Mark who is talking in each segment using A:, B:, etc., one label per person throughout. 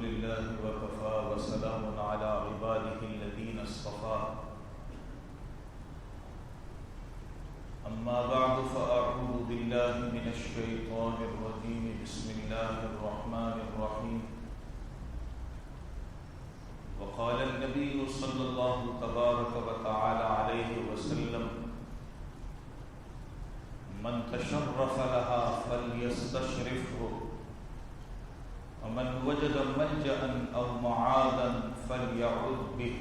A: لله وكفى وسلام على عباده الذين اصطفى أما بعد فأعوذ بالله من الشيطان الرجيم بسم الله الرحمن الرحيم وقال النبي صلى الله تبارك وتعالى عليه وسلم من تشرف لها فليستشرفه ومن وجد ملجأ أو معادا فليعوذ به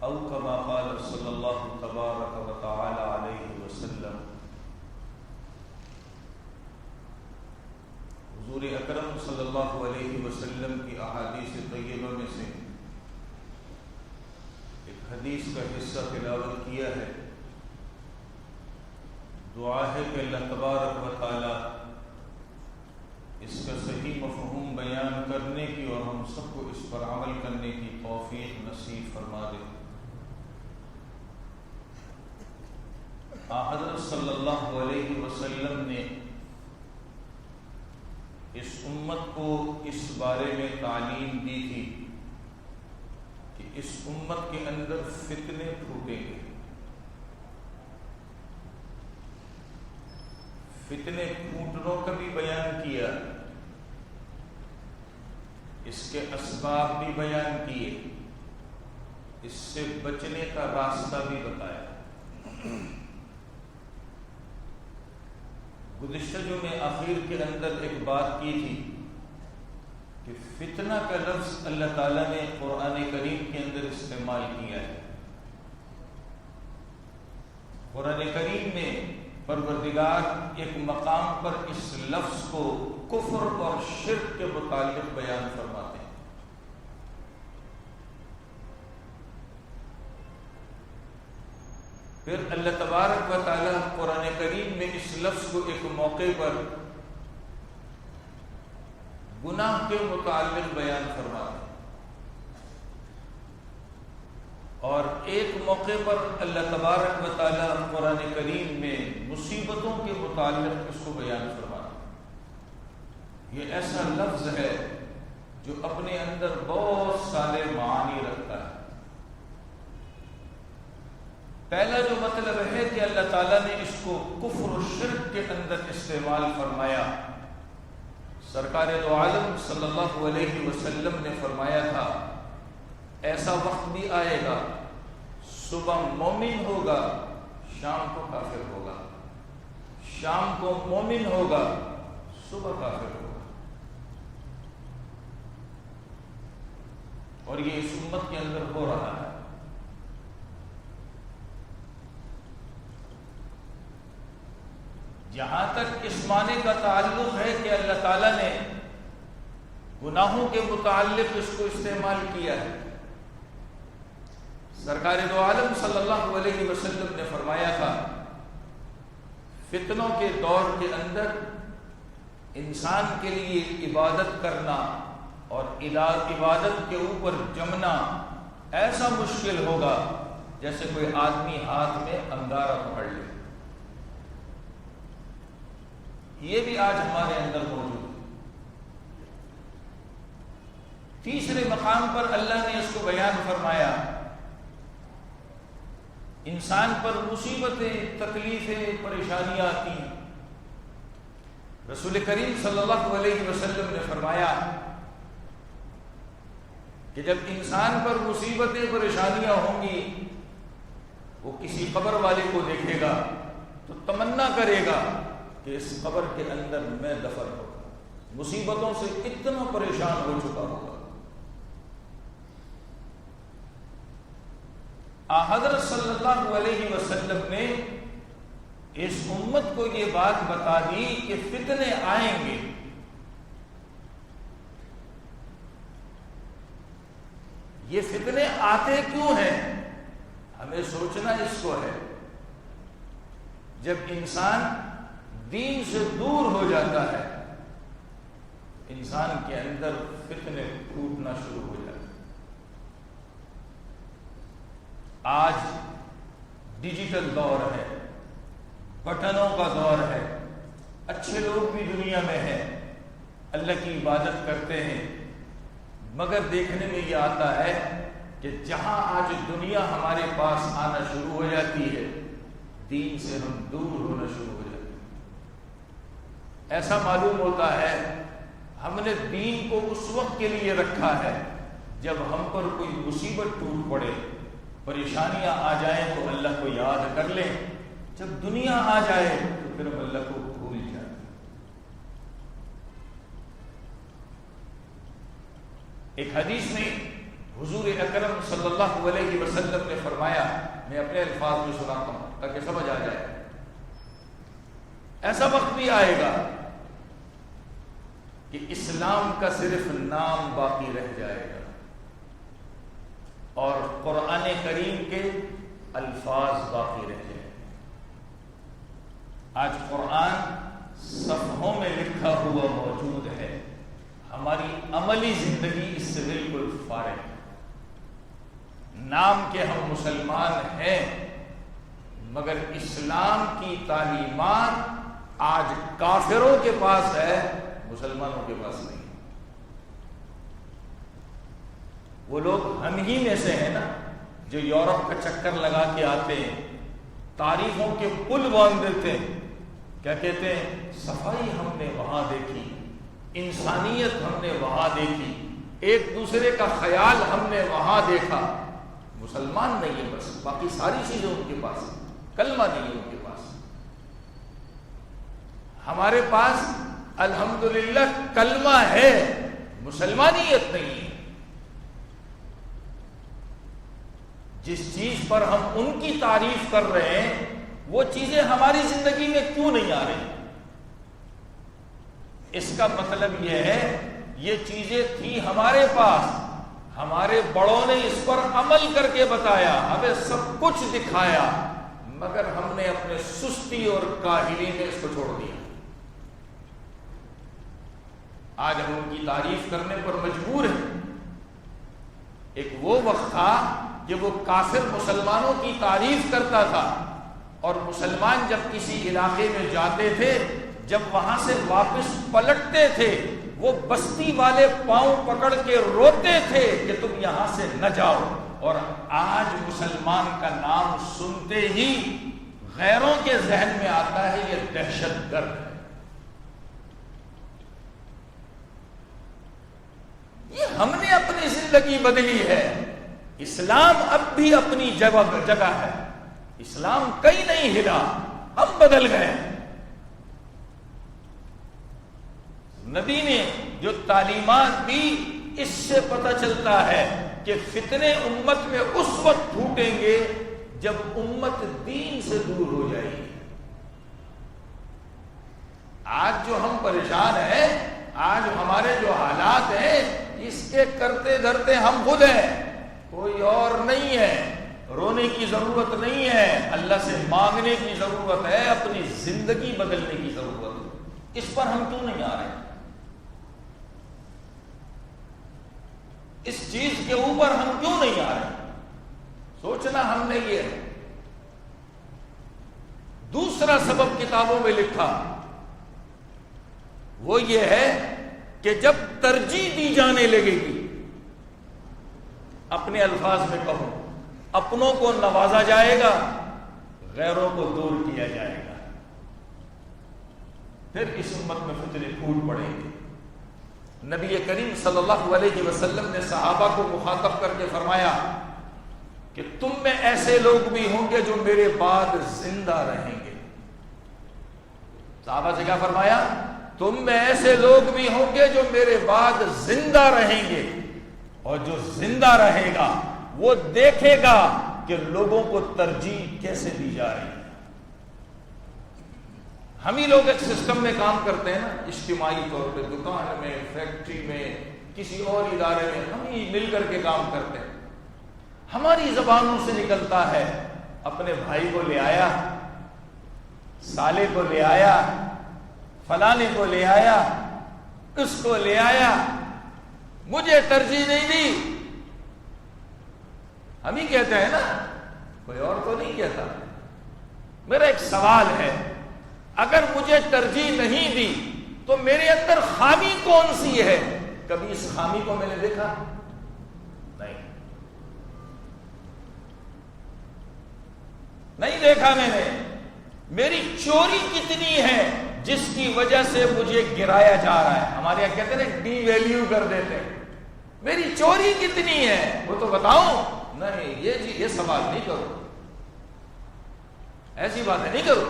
A: أو كما قال صلى الله تبارك وتعالى عليه وسلم۔ حضور اکرم صلی اللہ علیہ وسلم کی احادیث طیبہ میں سے ایک حدیث کا حصہ تلاوت کیا ہے۔ دعا ہے کہ اللہ تبارک و تعالی اس کا صحیح مفہوم بیان کرنے کی اور ہم سب کو اس پر عمل کرنے کی توفیق نصیب فرما دے۔ حضرت صلی اللہ علیہ وسلم نے اس امت کو اس بارے میں تعلیم دی تھی کہ اس امت کے اندر فتنے پھوٹیں گے۔ فتنے پھوٹنوں کا بھی بیان کیا، اس کے اسباب بھی بیان کیے، اس سے بچنے کا راستہ بھی بتایا۔ گزشتہ جو میں آخر کے اندر ایک بات کی تھی کہ فتنہ کا لفظ اللہ تعالیٰ نے قرآن کریم کے اندر استعمال کیا ہے۔ قرآن کریم میں پروردگار ایک مقام پر اس لفظ کو کفر اور شرک کے متعلق بیان فرماتے ہیں۔ پھر اللہ تبارک و تعالی قرآن کریم میں اس لفظ کو ایک موقع پر گناہ کے متعلق بیان فرماتے ہیں، اور ایک موقع پر اللہ تبارک و تعالی قرآن کریم میں مصیبتوں کے متعلق اس کو بیان فرماتے ہیں۔ یہ ایسا لفظ ہے جو اپنے اندر بہت سارے معانی رکھتا ہے۔ پہلا جو مطلب ہے کہ اللہ تعالیٰ نے اس کو کفر و شرک کے اندر استعمال فرمایا۔ سرکار دو عالم صلی اللہ علیہ وسلم نے فرمایا تھا ایسا وقت بھی آئے گا صبح مومن ہوگا شام کو کافر ہوگا، شام کو مومن ہوگا صبح کافر ہوگا، اور یہ اس امت کے اندر ہو رہا ہے۔ جہاں تک اس معنی کا تعلق ہے کہ اللہ تعالیٰ نے گناہوں کے متعلق اس کو استعمال کیا ہے، سرکار دو عالم صلی اللہ علیہ وسلم نے فرمایا تھا فتنوں کے دور کے اندر انسان کے لیے عبادت کرنا اور عبادت کے اوپر جمنا ایسا مشکل ہوگا جیسے کوئی آدمی ہاتھ میں انگارہ پکڑ لے۔ یہ بھی آج ہمارے اندر موجود ہے۔ تیسرے مقام پر اللہ نے اس کو بیان فرمایا انسان پر مصیبتیں، تکلیفیں، پریشانیاں آتی ہیں۔ رسول کریم صلی اللہ علیہ وسلم نے فرمایا کہ جب انسان پر مصیبتیں، پریشانیاں ہوں گی وہ کسی قبر والے کو دیکھے گا تو تمنا کرے گا کہ اس قبر کے اندر میں دفن ہوگا، مصیبتوں سے اتنا پریشان ہو چکا ہوگا۔ حضرت صلی اللہ علیہ وسلم نے اس امت کو یہ بات بتا دی کہ فتنے آئیں گے۔ یہ فتنے آتے کیوں ہیں؟ ہمیں سوچنا اس کو ہے۔ جب انسان دین سے دور ہو جاتا ہے انسان کے اندر فتنے پھوٹنا شروع ہو جاتے ہیں۔ آج ڈیجیٹل دور ہے، بٹنوں کا دور ہے، اچھے لوگ بھی دنیا میں ہیں، اللہ کی عبادت کرتے ہیں، مگر دیکھنے میں یہ آتا ہے کہ جہاں آج دنیا ہمارے پاس آنا شروع ہو جاتی ہے، دین سے ہم دور ہونا شروع ہو جاتے ہیں۔ ایسا معلوم ہوتا ہے ہم نے دین کو اس وقت کے لیے رکھا ہے جب ہم پر کوئی مصیبت ٹوٹ پڑے، پریشانیاں آ جائیں تو اللہ کو یاد کر لیں، جب دنیا آ جائے تو پھر ہم اللہ کو بھول جائیں۔ ایک حدیث میں حضور اکرم صلی اللہ علیہ وسلم نے فرمایا، میں اپنے الفاظ میں سناتا ہوں تاکہ سمجھ آ جائے، ایسا وقت بھی آئے گا کہ اسلام کا صرف نام باقی رہ جائے گا اور قرآن کریم کے الفاظ باقی رہ جائیں گے۔ آج قرآن صفحوں میں لکھا ہوا موجود ہے، ہماری عملی زندگی اس سے بالکل فارغ ہے۔ نام کے ہم مسلمان ہیں مگر اسلام کی تعلیمات آج کافروں کے پاس ہے، مسلمانوں کے پاس نہیں۔ وہ لوگ ہم ہی میں سے ہیں نا جو یورپ کا چکر لگا کے آتے ہیں، تعریفوں کے پل باندھ دیتے ہیں، کیا کہتے ہیں، صفائی ہم نے وہاں دیکھی، انسانیت ہم نے وہاں دیکھی، ایک دوسرے کا خیال ہم نے وہاں دیکھا۔ مسلمان نہیں ہے، بس باقی ساری چیزیں ان کے پاس، کلمہ نہیں ہے ان کے پاس۔ ہمارے پاس الحمدللہ کلمہ ہے، مسلمانیت نہیں ہے۔ جس چیز پر ہم ان کی تعریف کر رہے ہیں وہ چیزیں ہماری زندگی میں کیوں نہیں آ رہی؟ اس کا مطلب یہ ہے یہ چیزیں تھی ہمارے پاس، ہمارے بڑوں نے اس پر عمل کر کے بتایا، ہمیں سب کچھ دکھایا، مگر ہم نے اپنے سستی اور کاہلی میں اس کو چھوڑ دیا۔ آج ہم ان کی تعریف کرنے پر مجبور ہیں۔ ایک وہ وقت تھا جب وہ کافر مسلمانوں کی تعریف کرتا تھا اور مسلمان جب کسی علاقے میں جاتے تھے، جب وہاں سے واپس پلٹتے تھے، وہ بستی والے پاؤں پکڑ کے روتے تھے کہ تم یہاں سے نہ جاؤ۔ اور آج مسلمان کا نام سنتے ہی غیروں کے ذہن میں آتا ہے یہ دہشت گرد ہے۔ یہ ہم نے اپنی زندگی بدلی ہے۔ اسلام اب بھی اپنی جگہ ہے، اسلام کہیں نہیں ہلا، ہم بدل گئے۔ نبی نے جو تعلیمات دی اس سے پتہ چلتا ہے کہ فتنے امت میں اس وقت پھوٹیں گے جب امت دین سے دور ہو جائے گی۔ آج جو ہم پریشان ہیں، آج ہمارے جو حالات ہیں، اس کے کرتے دھرتے ہم خود ہیں، کوئی اور نہیں ہے۔ رونے کی ضرورت نہیں ہے، اللہ سے مانگنے کی ضرورت ہے، اپنی زندگی بدلنے کی ضرورت ہے۔ اس پر ہم کیوں نہیں آ رہے؟ اس چیز کے اوپر ہم کیوں نہیں آ رہے؟ سوچنا ہم نے یہ ہے۔ دوسرا سبب کتابوں میں لکھا وہ یہ ہے کہ جب ترجیح دی جانے لگے گی، اپنے الفاظ میں کہوں، اپنوں کو نوازا جائے گا، غیروں کو دور کیا جائے گا، پھر اس امت میں فتنے پھوٹ پڑیں گے۔ نبی کریم صلی اللہ علیہ وسلم نے صحابہ کو مخاطب کر کے فرمایا کہ تم میں ایسے لوگ بھی ہوں گے جو میرے بعد زندہ رہیں گے۔ صحابہ سے کیا فرمایا؟ تم میں ایسے لوگ بھی ہوں گے جو میرے بعد زندہ رہیں گے، اور جو زندہ رہے گا وہ دیکھے گا کہ لوگوں کو ترجیح کیسے دی جا رہی ہے۔ ہم ہی لوگ ایک سسٹم میں کام کرتے ہیں نا، اجتماعی طور پہ دکان میں، فیکٹری میں، کسی اور ادارے میں، ہم ہی مل کر کے کام کرتے ہیں۔ ہماری زبانوں سے نکلتا ہے، اپنے بھائی کو لے آیا، سالے کو لے آیا، فلانے کو لے آیا، اس کو لے آیا، مجھے ترجیح نہیں دی۔ ہم ہی کہتے ہیں نا، کوئی اور تو نہیں کہتا۔ میرا ایک سوال ہے، اگر مجھے ترجیح نہیں دی تو میرے اندر خامی کون سی ہے؟ کبھی اس خامی کو میں نے دیکھا؟ نہیں دیکھا میں نے. میری چوری کتنی ہے جس کی وجہ سے مجھے گرایا جا رہا ہے. ہمارے یہاں کہتے ہیں ڈی ویلیو کر دیتے ہیں. میری چوری کتنی ہے وہ تو بتاؤں. نہیں یہ سوال نہیں کرو, ایسی باتیں نہیں کرو.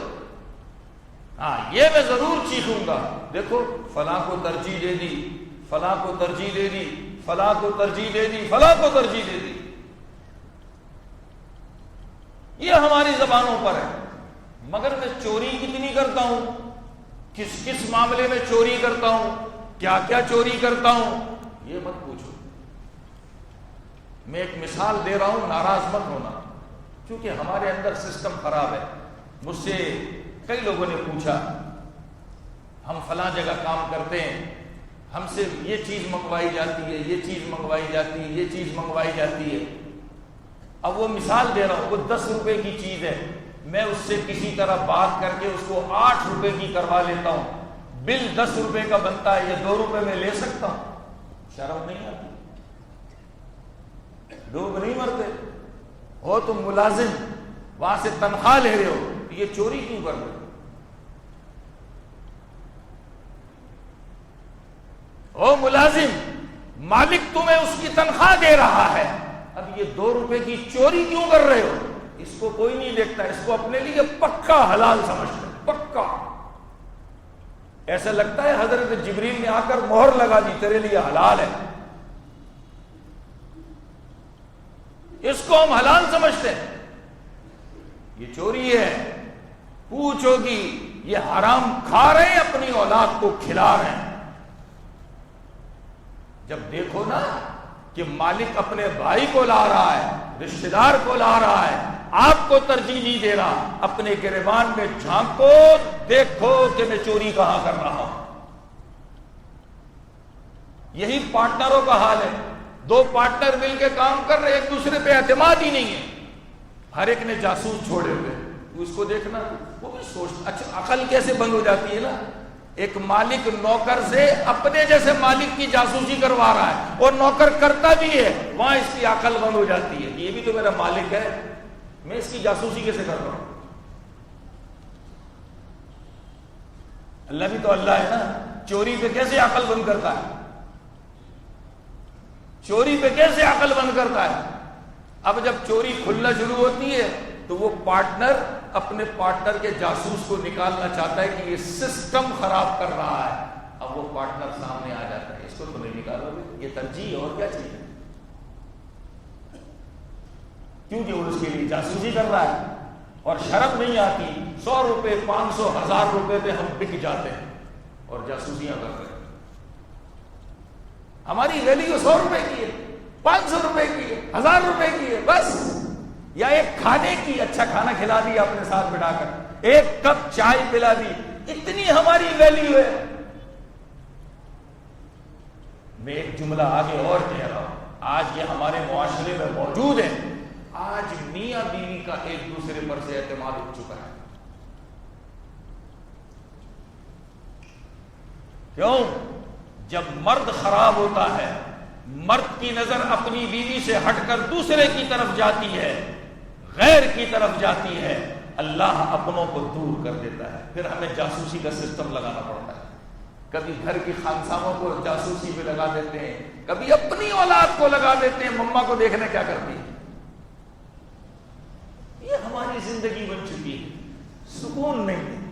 A: ہاں یہ میں ضرور چیخوں گا, دیکھو فلاں کو ترجیح دے دی, فلاں کو ترجیح دے دی, فلاں کو ترجیح دے دی, فلاں کو ترجیح دے دی. یہ ہماری زبانوں پر ہے. مگر میں چوری کتنی کرتا ہوں, کس کس معاملے میں چوری کرتا ہوں, کیا کیا چوری کرتا ہوں, یہ مت پوچھو. میں ایک مثال دے رہا ہوں, ناراض مت ہونا, کیونکہ ہمارے اندر سسٹم خراب ہے. مجھ سے کئی لوگوں نے پوچھا, ہم فلاں جگہ کام کرتے ہیں, ہم سے یہ چیز منگوائی جاتی ہے, یہ چیز منگوائی جاتی ہے, یہ چیز منگوائی جاتی ہے. اب وہ مثال دے رہا ہوں, وہ 10 روپے کی چیز ہے, میں اس سے کسی طرح بات کر کے اس کو 8 روپے کی کروا لیتا ہوں. بل 10 روپے کا بنتا ہے, یہ 2 روپے میں لے سکتا ہوں. شرم نہیں آتی؟ لوگ نہیں مرتے ہو, تم ملازم وہاں سے تنخواہ لے رہے ہو, یہ چوری کیوں کر رہے ہو؟ ملازم, مالک تمہیں اس کی تنخواہ دے رہا ہے, اب یہ 2 روپے کی چوری کیوں کر رہے ہو؟ اس کو کوئی نہیں دیکھتا, اس کو اپنے لیے پکا حلال سمجھتے, پکا. ایسا لگتا ہے حضرت جبریل نے آ کر مہر لگا دی, تیرے لیے حلال ہے. اس کو ہم حلال سمجھتے ہیں. یہ چوری ہے. پوچھو گی یہ حرام کھا رہے ہیں, اپنی اولاد کو کھلا رہے ہیں. جب دیکھو نا کہ مالک اپنے بھائی کو لا رہا ہے, رشتہ دار کو لا رہا ہے, آپ کو ترجیح نہیں دے رہا, اپنے گریبان میں جھانکو, دیکھو کہ میں چوری کہاں کر رہا ہوں. یہی پارٹنروں کا حال ہے. 2 پارٹنر مل کے کام کر رہے, ایک دوسرے پہ اعتماد ہی نہیں ہے. ہر ایک نے جاسوس چھوڑے ہوئے. تو اس کو دیکھنا, وہ بھی سوچنا. اچھا عقل کیسے بند ہو جاتی ہے نا, ایک مالک نوکر سے اپنے جیسے مالک کی جاسوسی کروا رہا ہے, اور نوکر کرتا بھی ہے, وہاں اس کی عقل بند ہو جاتی ہے. یہ بھی تو میرا مالک ہے, میں اس کی جاسوسی کیسے کر رہا ہوں؟ اللہ بھی تو اللہ ہے نا, چوری پہ کیسے عقل بند کرتا ہے؟ چوری پہ کیسے عقل بند کرتا ہے؟ اب جب چوری کھلنا شروع ہوتی ہے تو وہ پارٹنر اپنے پارٹنر کے جاسوس کو نکالنا چاہتا ہے کہ یہ سسٹم خراب کر رہا ہے. اب وہ پارٹنر سامنے آ جاتا ہے, اس کو تو نہیں نکالو گے, یہ ترجیح اور کیا چاہیے, کیونکہ وہ اس کے لیے جاسوسی کر رہا ہے. اور شرم نہیں آتی, 100 روپے 500 1000 روپے پہ ہم بک جاتے ہیں اور جاسوسیاں کرتے ہیں. ہماری ویلیو 100 روپے کی ہے, 500 روپے کی ہے, 1000 روپے کی ہے بس. یا ایک کھانے کی, اچھا کھانا کھلا دیا اپنے ساتھ بٹھا کر, ایک کپ چائے پلا دی, اتنی ہماری ویلیو ہے. میں ایک جملہ آگے اور کہہ رہا ہوں, آج یہ ہمارے معاشرے میں موجود ہے. آج میاں بیوی کا ایک دوسرے پر سے اعتماد اٹھ چکا ہے. کیوں؟ جب مرد خراب ہوتا ہے, مرد کی نظر اپنی بیوی سے ہٹ کر دوسرے کی طرف جاتی ہے, غیر کی طرف جاتی ہے, اللہ اپنوں کو دور کر دیتا ہے. پھر ہمیں جاسوسی کا سسٹم لگانا پڑتا ہے. کبھی گھر کی خانساموں کو جاسوسی پہ لگا دیتے ہیں, کبھی اپنی اولاد کو لگا دیتے ہیں, مما کو دیکھنے کیا کرتی ہے. یہ ہماری زندگی بن چکی ہے, سکون نہیں ہے.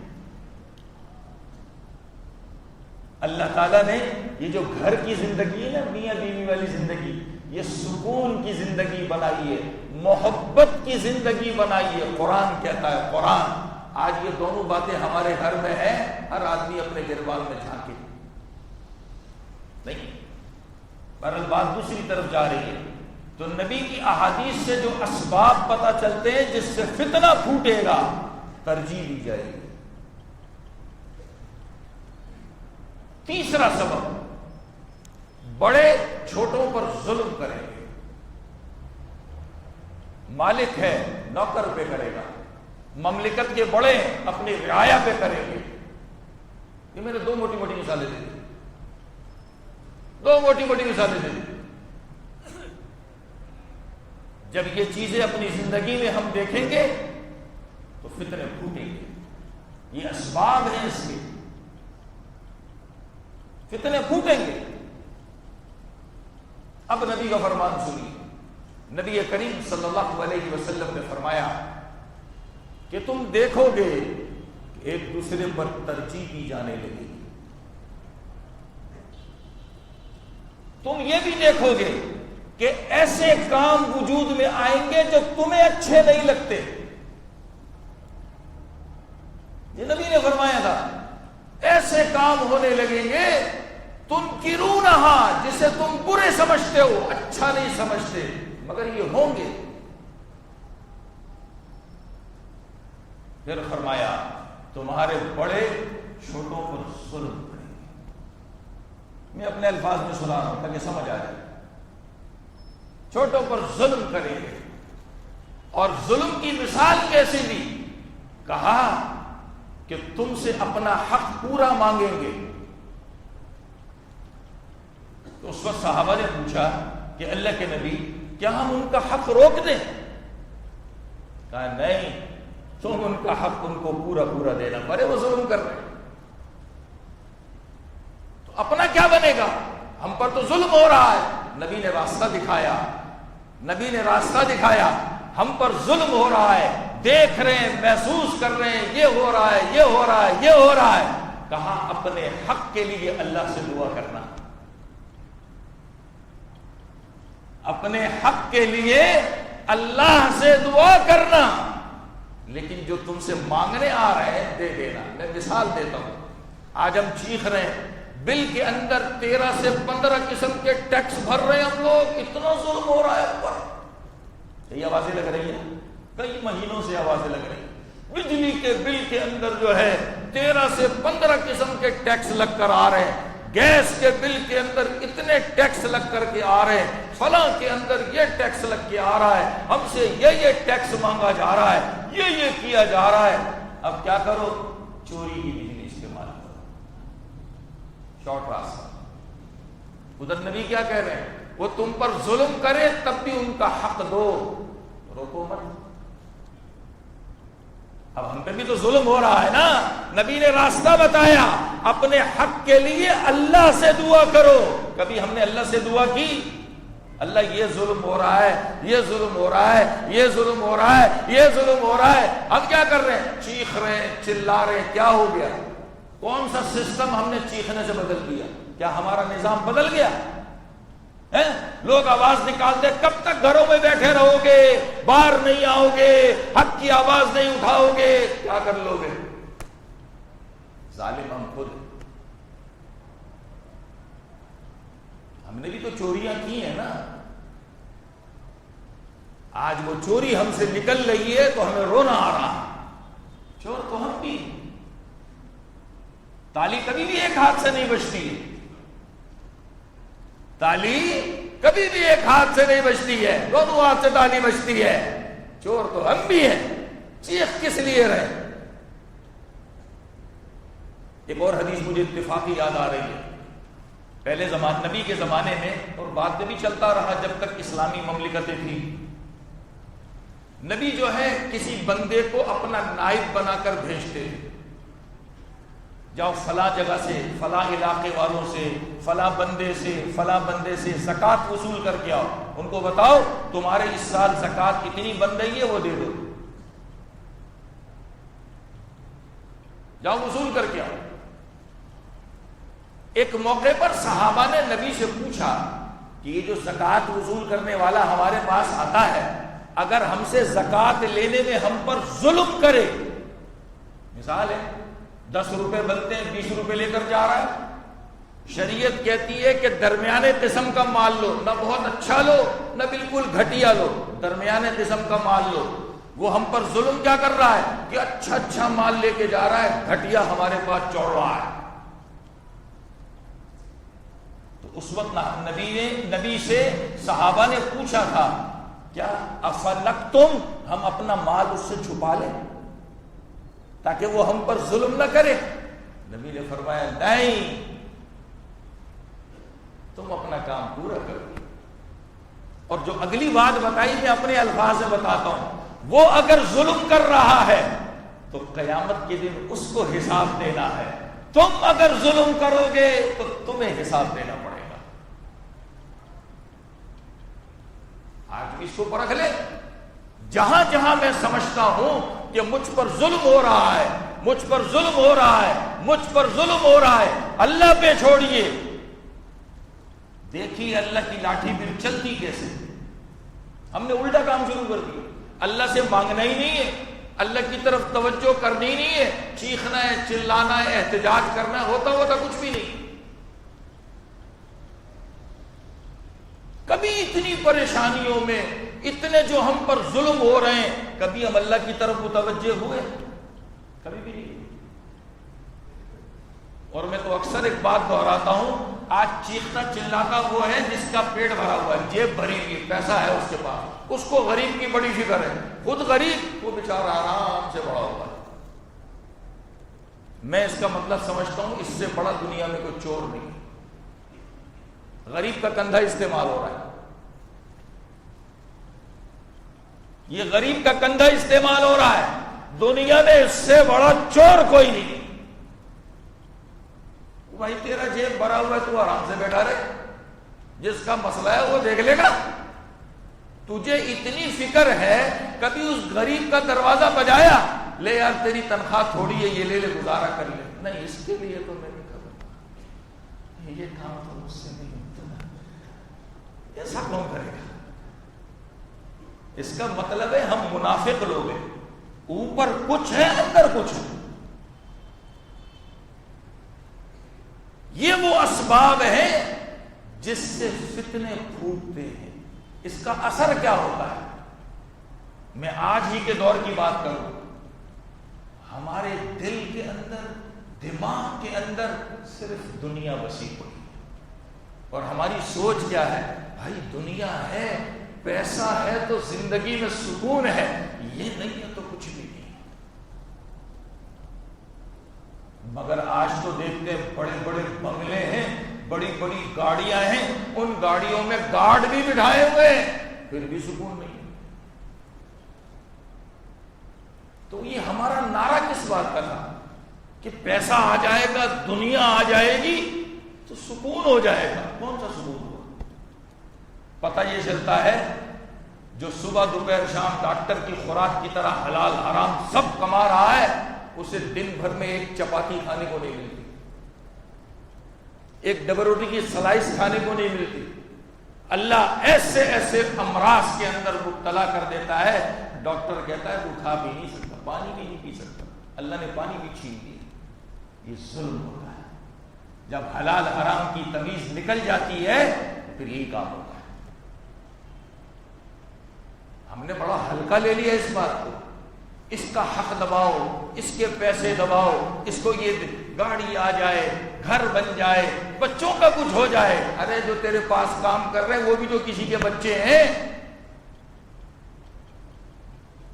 A: اللہ تعالیٰ نے یہ جو گھر کی زندگی ہے نا, میاں بیوی والی زندگی, یہ سکون کی زندگی بنائی ہے, محبت کی زندگی بنائی ہے. قرآن کہتا ہے, قرآن. آج یہ دونوں باتیں ہمارے گھر میں ہیں, ہر آدمی اپنے گریبان میں جھانکے نہیں. بہرحال بات دوسری طرف جا رہی ہے. تو نبی کی احادیث سے جو اسباب پتہ چلتے ہیں جس سے فتنہ پھوٹے گا, ترجیح دی جائے گی. تیسرا سبب, بڑے چھوٹوں پر ظلم کریں گے. مالک ہے نوکر پہ کرے گا, مملکت کے بڑے اپنی رعایا پہ کریں گے. یہ میں نے 2 موٹی موٹی مثالیں دے دی, 2 موٹی موٹی مثالیں دے دی. جب یہ چیزیں اپنی زندگی میں ہم دیکھیں گے تو فتنے پھوٹیں گے. یہ اسباب ہیں اس کے، فتنے پھوٹیں گے. اب نبی کا فرمان سنیے. نبی کریم صلی اللہ علیہ وسلم نے فرمایا کہ تم دیکھو گے کہ ایک دوسرے پر ترجیح دی جانے لگے گی. تم یہ بھی دیکھو گے کہ ایسے کام وجود میں آئیں گے جو تمہیں اچھے نہیں لگتے. یہ نبی نے فرمایا تھا. ایسے کام ہونے لگیں گے تنکرونہا، جسے تم برے سمجھتے ہو، اچھا نہیں سمجھتے، مگر یہ ہوں گے. پھر فرمایا تمہارے بڑے چھوٹوں پر ظلم کریں گے. میں اپنے الفاظ میں سنا رہا ہوں تاکہ سمجھ آ جائے. چھوٹوں پر ظلم کریں گے. اور ظلم کی مثال کیسے دی؟ کہا کہ تم سے اپنا حق پورا مانگیں گے. تو اس وقت صحابہ نے پوچھا کہ اللہ کے نبی کیا ہم ان کا حق روک دیں؟ کہا نہیں، تم ان کا حق ان کو پورا پورا دینا پڑے، وہ ظلم کر رہے ہیں. تو اپنا کیا بنے گا؟ ہم پر تو ظلم ہو رہا ہے. نبی نے راستہ دکھایا. نبی نے راستہ دکھایا. ہم پر ظلم ہو رہا ہے، دیکھ رہے ہیں، محسوس کر رہے ہیں، یہ ہو رہا ہے، یہ ہو رہا ہے، یہ ہو رہا ہے. کہا اپنے حق کے لیے اللہ سے دعا کرنا. اپنے حق کے لیے اللہ سے دعا کرنا. لیکن جو تم سے مانگنے آ رہے ہیں دے دینا. میں مثال دیتا ہوں. آج ہم چیخ رہے ہیں بل کے اندر 13 سے 15 قسم کے ٹیکس بھر رہے ہیں ہم لوگ، اتنا ظلم ہو رہا ہے اوپر. یہ آوازیں لگ رہی ہیں، کئی مہینوں سے آوازیں لگ رہی ہیں. بجلی کے بل کے اندر جو ہے 13 سے 15 قسم کے ٹیکس لگ کر آ رہے ہیں. گیس کے بل کے اندر اتنے ٹیکس لگ کر کے آ رہے ہیں. فلاں کے اندر یہ ٹیکس لگ کے آ رہا ہے. ہم سے یہ ٹیکس مانگا جا رہا ہے، یہ کیا جا رہا ہے. اب کیا کرو؟ چوری کی بجلی استعمال کرو. شارٹ راستہ. ادھر نبی کیا کہہ رہے ہیں؟ وہ تم پر ظلم کرے تب بھی ان کا حق دو، روکو مت. اب ہم پہ بھی تو ظلم ہو رہا ہے نا. نبی نے راستہ بتایا. اپنے حق کے لیے اللہ سے دعا کرو. کبھی ہم نے اللہ سے دعا کی اللہ یہ ظلم ہو رہا ہے، یہ ظلم ہو رہا ہے، یہ ظلم ہو رہا ہے، یہ ظلم ہو رہا ہے. ہم کیا کر رہے ہیں؟ چیخ رہے ہیں، چلا رہے ہیں. کیا ہو گیا؟ کون سا سسٹم ہم نے چیخنے سے بدل دیا؟ کیا ہمارا نظام بدل گیا؟ لوگ آواز نکالتے، کب تک گھروں میں بیٹھے رہو گے، باہر نہیں آؤ گے، حق کی آواز نہیں اٹھاؤ گے، کیا کر لو گے؟ ظالم ہم خود. ہم نے بھی تو چوریاں کی ہیں نا. آج وہ چوری ہم سے نکل رہی ہے تو ہمیں رونا آ رہا ہے. چور تو ہم بھی. تالی کبھی بھی ایک ہاتھ سے نہیں بجتی ہے. تالی کبھی بھی ایک ہاتھ سے نہیں بجتی ہے، دونوں ہاتھ سے تالی بجتی ہے. چور تو ہم بھی ہیں. چیخ کس لیے رہے؟ ایک اور حدیث مجھے اتفاقی یاد آ رہی ہے. پہلے نبی کے زمانے میں، اور بعد میں بھی چلتا رہا جب تک اسلامی مملکتیں تھیں، نبی جو ہے کسی بندے کو اپنا نائب بنا کر بھیجتے تھے. جاؤ فلاں جگہ سے، فلاں علاقے والوں سے، فلاں بندے سے زکوٰۃ وصول کر کے آؤ. ان کو بتاؤ تمہارے اس سال زکوٰۃ اتنی بن رہی ہے، وہ دے دو. جاؤ وصول کر کے آؤ. ایک موقع پر صحابہ نے نبی سے پوچھا کہ یہ جو زکوٰۃ وصول کرنے والا ہمارے پاس آتا ہے، اگر ہم سے زکوٰۃ لینے میں ہم پر ظلم کرے، مثال ہے 10 روپے بنتے ہیں 20 روپے لے کر جا رہا ہے. شریعت کہتی ہے کہ درمیانے قسم کا مال لو، نہ بہت اچھا لو نہ بالکل گھٹیا لو، درمیانے قسم کا مال لو. وہ ہم پر ظلم کیا کر رہا ہے کہ اچھا مال لے کے جا رہا ہے، گھٹیا ہمارے پاس چوڑ رہا ہے. تو اس وقت نبی سے صحابہ نے پوچھا تھا کیا افلقتم، ہم اپنا مال اس سے چھپا لیں تاکہ وہ ہم پر ظلم نہ کرے؟ نبی نے فرمایا نہیں، تم اپنا کام پورا کرو. اور جو اگلی بات بتائی میں اپنے الفاظ میں بتاتا ہوں، وہ اگر ظلم کر رہا ہے تو قیامت کے دن اس کو حساب دینا ہے، تم اگر ظلم کرو گے تو تمہیں حساب دینا پڑے گا۔ آج اس کو پرکھ لے، جہاں جہاں میں سمجھتا ہوں کہ مجھ پر ظلم ہو رہا ہے، مجھ پر ظلم ہو رہا ہے، مجھ پر ظلم ہو رہا ہے، اللہ پہ چھوڑیے، دیکھیے اللہ کی لاٹھی پھر چلتی کیسے۔ ہم نے الٹا کام شروع کر دیا، اللہ سے مانگنا ہی نہیں ہے، اللہ کی طرف توجہ کرنی ہی نہیں ہے، چیخنا ہے، چلانا ہے، احتجاج کرنا ہے، ہوتا کچھ بھی نہیں۔ کبھی اتنی پریشانیوں میں، اتنے جو ہم پر ظلم ہو رہے ہیں، کبھی ہم اللہ کی طرف متوجہ ہوئے؟ کبھی بھی نہیں۔ اور میں تو اکثر ایک بات دہراتا ہوں، آج چیختا چلاتا وہ ہے جس کا پیٹ بھرا ہوا ہے، جیب بھری ہوئی، پیسہ ہے اس کے پاس، اس کو غریب کی بڑی فکر ہے، خود غریب، وہ بیچارہ آرام سے بڑا ہوا ہے۔ میں اس کا مطلب سمجھتا ہوں اس سے بڑا دنیا میں کوئی چور نہیں، غریب کا کندھا استعمال ہو رہا ہے، یہ غریب کا کندھا استعمال ہو رہا ہے، دنیا میں اس سے بڑا چور کوئی نہیں۔ بھائی تیرا جیب بھرا ہوا ہے، تو آرام سے بیٹھا رہے، جس کا مسئلہ ہے وہ دیکھ لے گا۔ تجھے اتنی فکر ہے، کبھی اس غریب کا دروازہ بجایا، لے یار تیری تنخواہ تھوڑی ہے، یہ لے لے، گزارا کر لے، نہیں اس کے لیے تو میں نہیں کروں، یہ کام تو مجھ سے نہیں ہوتا، ایسا کون کرے گا؟ اس کا مطلب ہے ہم منافق لوگ ہیں، اوپر کچھ ہے اندر کچھ ہے۔ یہ وہ اسباب ہیں جس سے فتنے پھوٹتے ہیں، اس کا اثر کیا ہوتا ہے؟ میں آج ہی کے دور کی بات کروں، ہمارے دل کے اندر، دماغ کے اندر صرف دنیا بسی ہوئی ہے، اور ہماری سوچ کیا ہے؟ بھائی دنیا ہے، پیسہ ہے تو زندگی میں سکون ہے، یہ نہیں ہے تو کچھ بھی نہیں۔ مگر آج تو دیکھتے ہیں بڑے بڑے بنگلے ہیں، بڑی بڑی گاڑیاں ہیں، ان گاڑیوں میں گارڈ بھی بٹھائے ہوئے ہیں، پھر بھی سکون نہیں ہے۔ تو یہ ہمارا نعرہ کس بات کا تھا کہ پیسہ آ جائے گا، دنیا آ جائے گی تو سکون ہو جائے گا؟ کون سا سکون ہوا؟ پتہ یہ چلتا ہے جو صبح دوپہر شام ڈاکٹر کی خوراک کی طرح حلال حرام سب کما رہا ہے، اسے دن بھر میں ایک چپاتی کھانے کو نہیں ملتی، ایک ڈبل روٹی کی سلائس کھانے کو نہیں ملتی۔ اللہ ایسے ایسے امراض کے اندر مبتلا کر دیتا ہے، ڈاکٹر کہتا ہے وہ کھا بھی نہیں سکتا، پانی بھی نہیں پی سکتا، اللہ نے پانی بھی چھین دیا۔ یہ ظلم ہوتا ہے، جب حلال حرام کی تمیز نکل جاتی ہے پھر یہی کام ہوتا ہے۔ ہم نے بڑا ہلکا لے لیا اس بات کو، اس کا حق دباؤ، اس کے پیسے دباؤ، اس کو یہ گاڑی آ جائے، گھر بن جائے، بچوں کا کچھ ہو جائے۔ ارے جو تیرے پاس کام کر رہے ہیں وہ بھی تو کسی کے بچے ہیں،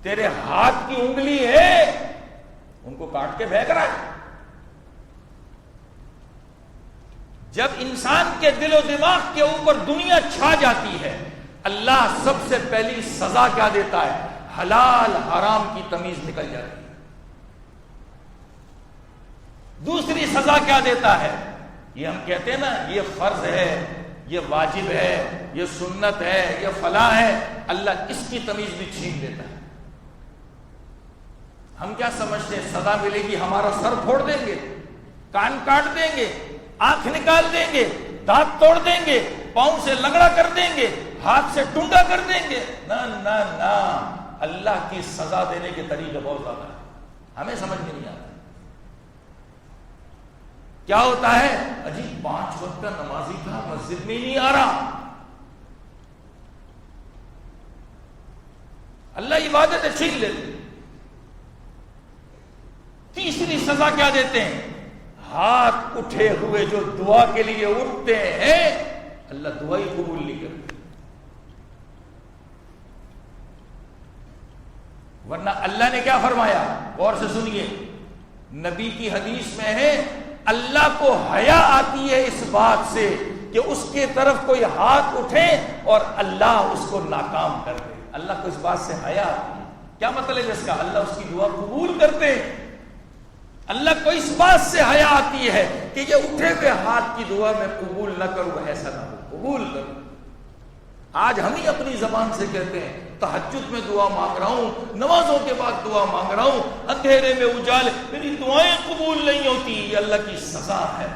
A: تیرے ہاتھ کی انگلی ہے، ان کو کاٹ کے پھینک رہا ہے۔ جب انسان کے دل و دماغ کے اوپر دنیا چھا جاتی ہے، اللہ سب سے پہلی سزا کیا دیتا ہے؟ حلال حرام کی تمیز نکل جاتی ہے۔ دوسری سزا کیا دیتا ہے؟ یہ ہم کہتے ہیں نا یہ فرض ہے، یہ واجب ہے، یہ سنت ہے، یہ فلاں ہے، اللہ اس کی تمیز بھی چھین لیتا ہے۔ ہم کیا سمجھتے ہیں سزا ملے گی ہمارا سر پھوڑ دیں گے، کان کاٹ دیں گے، آنکھ نکال دیں گے، دانت توڑ دیں گے، پاؤں سے لنگڑا کر دیں گے، ہاتھ سے ٹنڈا کر دیں گے؟ نہ نہ نہ، اللہ کی سزا دینے کے طریقے بہت زیادہ ہیں، ہمیں سمجھ میں نہیں آتا۔ کیا ہوتا ہے؟ اجی 5 وقت کا نمازی تھا، مسجد میں ہی نہیں آ رہا، اللہ عبادت چھین لیتے۔ تیسری سزا کیا دیتے ہیں؟ ہاتھ اٹھے ہوئے جو دعا کے لیے اٹھتے ہیں، اللہ دعا ہی قبول نہیں کرتے۔ ورنہ اللہ نے کیا فرمایا؟ غور سے سنیے، نبی کی حدیث میں ہے اللہ کو حیا آتی ہے اس بات سے کہ اس کی طرف کوئی ہاتھ اٹھے اور اللہ اس کو ناکام کر دے. اللہ کو اس بات سے حیا آتی ہے. کیا مطلب ہے اس کا؟ اللہ اس کی دعا قبول کرتے. اللہ کو اس بات سے حیا آتی ہے کہ یہ اٹھے ہوئے ہاتھ کی دعا میں قبول نہ کروں، ایسا نہ ہو، قبول کروں. آج ہم ہی اپنی زبان سے کہتے ہیں تہجد میں دعا مانگ رہا ہوں، نمازوں کے بعد دعا مانگ رہا ہوں، اندھیرے میں اجالے، میری دعائیں قبول نہیں ہوتی. یہ اللہ کی سزا ہے.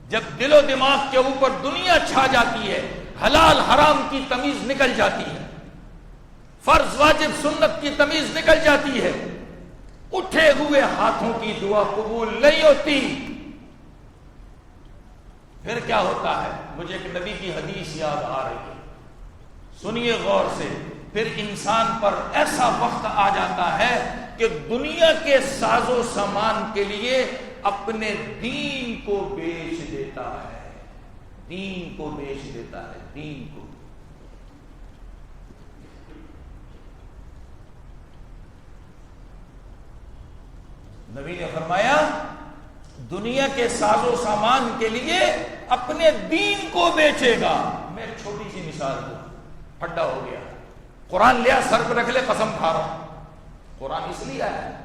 A: جب دل و دماغ کے اوپر دنیا چھا جاتی ہے، حلال حرام کی تمیز نکل جاتی ہے، فرض واجب سنت کی تمیز نکل جاتی ہے، اٹھے ہوئے ہاتھوں کی دعا قبول نہیں ہوتی. پھر کیا ہوتا ہے؟ مجھے ایک نبی کی حدیث یاد آ رہی ہے، سنیے غور سے. پھر انسان پر ایسا وقت آ جاتا ہے کہ دنیا کے ساز و سامان کے لیے اپنے دین کو بیچ دیتا ہے. دین کو بیچ دیتا ہے. دین کو. نبی نے فرمایا دنیا کے ساز و سامان کے لیے اپنے دین کو بیچے گا. میں ایک چھوٹی سی مثال دوں. پھڈا ہو گیا، قرآن لیا سر پہ رکھ لے، قسم کھا رہا ہوں. قرآن اس لیے آیا ہے،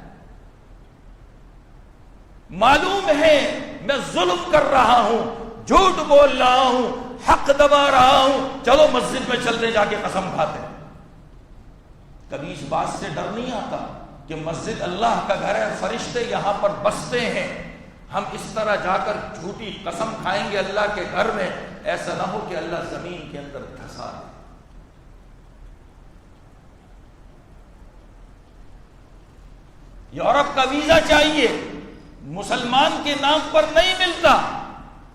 A: معلوم ہے میں ظلم کر رہا ہوں، جھوٹ بول رہا ہوں، حق دبا رہا ہوں، چلو مسجد میں چلتے جا کے قسم کھاتے ہیں. کبھی اس بات سے ڈر نہیں آتا کہ مسجد اللہ کا گھر ہے، فرشتے یہاں پر بستے ہیں، ہم اس طرح جا کر جھوٹی قسم کھائیں گے اللہ کے گھر میں، ایسا نہ ہو کہ اللہ زمین کے اندر دھسا دے. یورپ کا ویزا چاہیے، مسلمان کے نام پر نہیں ملتا.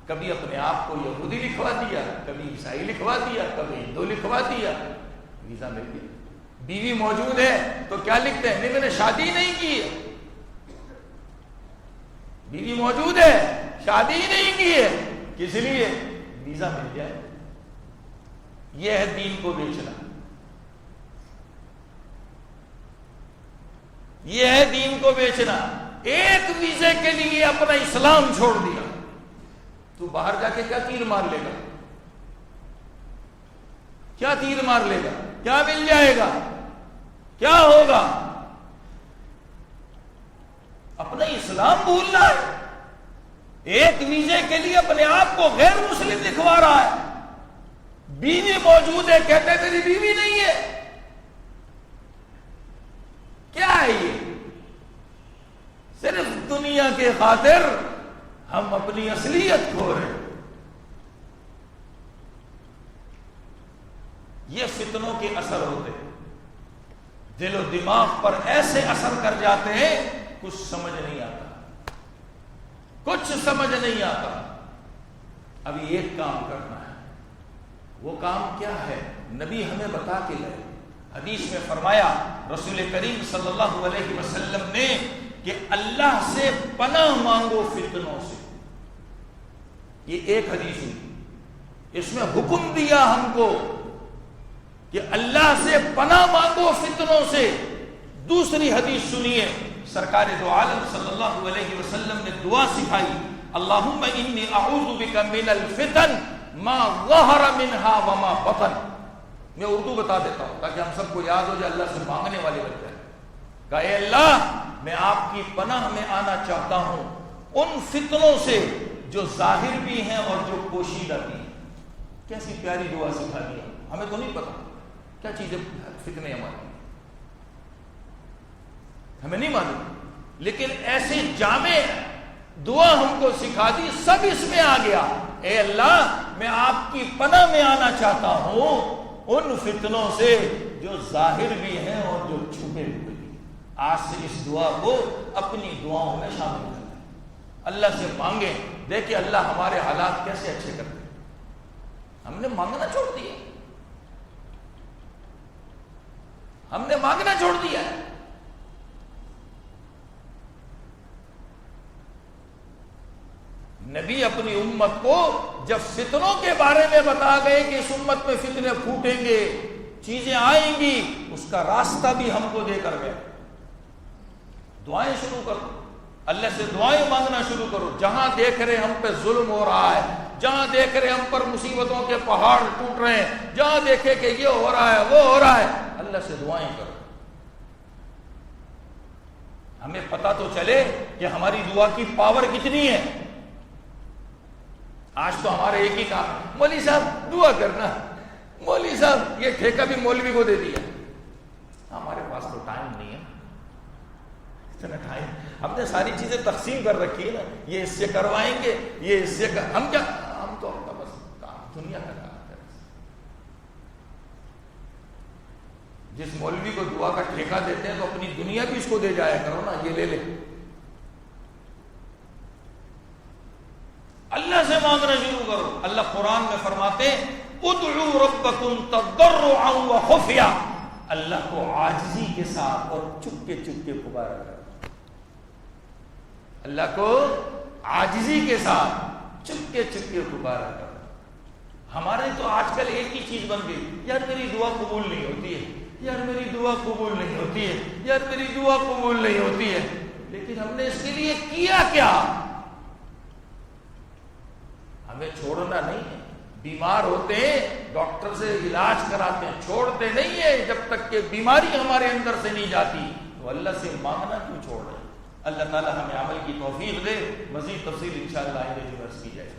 A: کبھی اپنے آپ کو یہودی لکھوا دیا، کبھی عیسائی لکھوا دیا، کبھی ہندو لکھوا دیا، ویزا مل گیا. بیوی موجود ہے تو کیا لکھتے ہیں؟ نہیں میں نے شادی نہیں کی ہے. بیوی موجود ہے، شادی نہیں کی ہے، کس لیے؟ ویزا مل جائے. یہ ہے دین کو بیچنا. یہ ہے دین کو بیچنا. ایک ویزے کے لیے اپنا اسلام چھوڑ دیا. تو باہر جا کے کیا تیر مار لے گا؟ کیا تیر مار لے گا؟ کیا مل جائے گا؟ کیا ہوگا؟ اپنا اسلام بھولنا ہے. ایک ویزے کے لیے اپنے آپ کو غیر مسلم لکھوا رہا ہے. بیوی موجود ہے، کہتے ہیں میری بیوی نہیں ہے. کیا ہے یہ؟ صرف دنیا کے خاطر ہم اپنی اصلیت کھو رہے ہیں. یہ فتنوں کے اثر ہوتے ہیں، دل و دماغ پر ایسے اثر کر جاتے ہیں، کچھ سمجھ نہیں آتا، کچھ سمجھ نہیں آتا. ابھی ایک کام کرنا ہے. وہ کام کیا ہے؟ نبی ہمیں بتا کے گئے. حدیث میں فرمایا رسول کریم صلی اللہ علیہ وسلم نے کہ اللہ سے پناہ مانگو فتنوں سے. یہ ایک حدیث ہوئی، اس میں حکم دیا ہم کو کہ اللہ سے پناہ مانگو فتنوں سے. دوسری حدیث سنیے، سرکار دو عالم صلی اللہ علیہ وسلم نے دعا سکھائی، اللہم انی اعوذ بک من الفتن ما ظہر منها وما بطن. میں اردو بتا دیتا ہوں تاکہ ہم سب کو یاد ہو جائے، اللہ سے مانگنے والے بن جائے. کہا اے اللہ میں آپ کی پناہ میں آنا چاہتا ہوں ان فتنوں سے جو ظاہر بھی ہیں اور جو پوشیدہ بھی ہیں. کیسی پیاری دعا سکھا دیا. ہمیں تو نہیں پتا کیا چیزیں فتنے ہمارے، ہمیں نہیں معلوم، لیکن ایسے جامع دعا ہم کو سکھا دی، سب اس میں آ گیا. اے اللہ میں آپ کی پناہ میں آنا چاہتا ہوں ان فتنوں سے جو ظاہر بھی ہیں اور جو چھپے ہوئے بھی. آج سے اس دعا کو اپنی دعاؤں میں شامل کر دیں. اللہ سے مانگیں، دیکھیں اللہ ہمارے حالات کیسے اچھے کرتے ہیں. ہم نے مانگنا چھوڑ دیا، ہم نے مانگنا چھوڑ دیا ہے. نبی اپنی امت کو جب فتنوں کے بارے میں بتا گئے کہ اس امت میں فتنے پھوٹیں گے، چیزیں آئیں گی، اس کا راستہ بھی ہم کو دے کر گئے. دعائیں شروع کر دو. اللہ سے دعائیں مانگنا شروع کرو. جہاں دیکھ رہے ہم پہ ظلم ہو رہا ہے, جہاں دیکھ رہے ہم پر مصیبتوں کے پہاڑ ٹوٹ رہے ہیں, جہاں دیکھے کہ یہ ہو رہا ہے وہ ہو رہا ہے, اللہ سے دعائیں کرو. ہمیں پتہ تو چلے کہ ہماری دعا کی پاور کتنی ہے. آج تو ہمارا ایک ہی کام ہے, مولوی صاحب دعا کرنا, مولوی صاحب یہ ٹھیکہ بھی مولوی کو دے دیا. ہمارے پاس تو ٹائم نہیں ہے اتنا ٹائم. ہم نے ساری چیزیں تقسیم کر رکھی ہے نا, یہ اس سے کروائیں گے, یہ اس سے ہم کیا, ہم تو اپنا بس کام دنیا کا کام کریں. جس مولوی کو دعا کا ٹھیکہ دیتے ہیں تو اپنی دنیا بھی اس کو دے جایا کرو نا, یہ لے لے. اللہ سے مانگنا شروع کرو. اللہ قرآن میں فرماتے ہیں ادعوا ربکم تضرعا وخفیا, اللہ کو عاجزی کے ساتھ اور چپکے چپکے پکارا کرو. اللہ کو عاجزی کے ساتھ چپکے چپکے پکارا کرو. ہمارے تو آج کل ایک ہی چیز بن گئی, یار میری دعا قبول نہیں ہوتی ہے, یار میری دعا قبول نہیں ہوتی ہے, یار میری دعا قبول نہیں ہوتی ہے. لیکن ہم نے اس کے لیے کیا کیا؟ ہمیں چھوڑنا نہیں ہے. بیمار ہوتے ہیں ڈاکٹر سے علاج کراتے ہیں, چھوڑتے نہیں ہیں جب تک کہ بیماری ہمارے اندر سے نہیں جاتی. تو اللہ سے مانگنا کیوں چھوڑ رہے ہیں؟ اللہ تعالی ہمیں عمل کی توفیق دے. مزید تفصیل انشاءاللہ آئندہ جو عرض کی جائے.